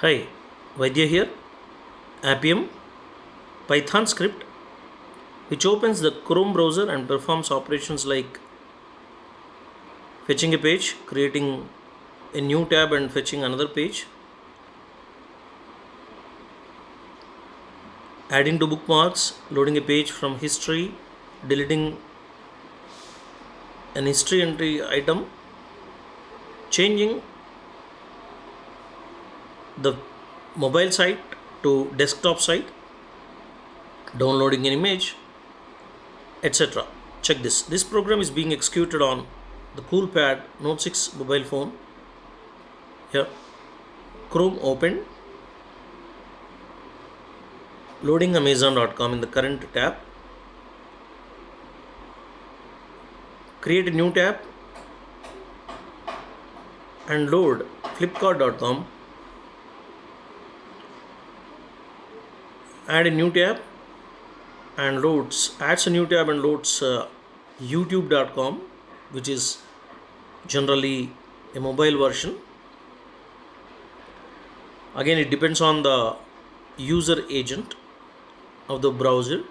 Hi, Vaidya here. Appium Python script which opens the Chrome browser and performs operations like fetching a page, creating a new tab and fetching another page, adding to bookmarks, loading a page from history, deleting an history entry item, changing the mobile site to desktop site, downloading an image, etc. Check this. This program is being executed on the Coolpad Note6 mobile phone. Here, Chrome opened, loading Amazon.com in the current tab. Create a new tab and load Flipkart.com. Add a new tab and adds a new tab and loads YouTube.com, which is generally a mobile version. Again, it depends on the user agent of the browser.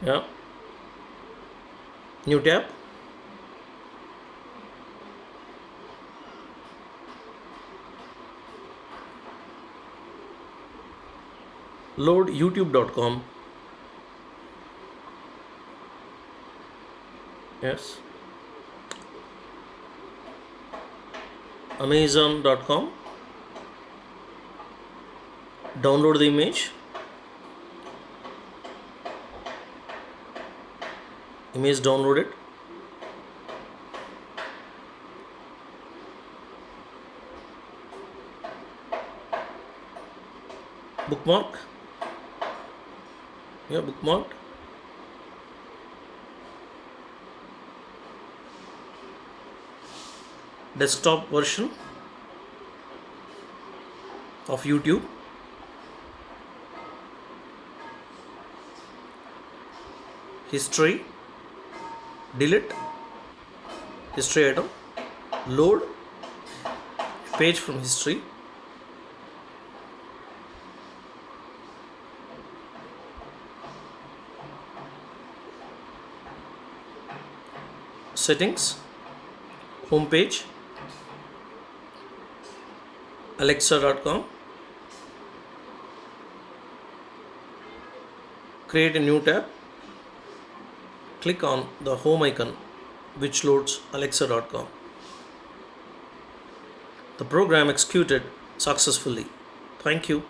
Yeah, new tab, load youtube.com. Yes, amazon.com. Download the image, downloaded. Bookmark. Yeah, bookmarked. Desktop version of YouTube. History. Delete history item. Load page from history. Settings, home page, alexa.com. Create a new tab. Click on the home icon which loads alexa.com. The program executed successfully. Thank you.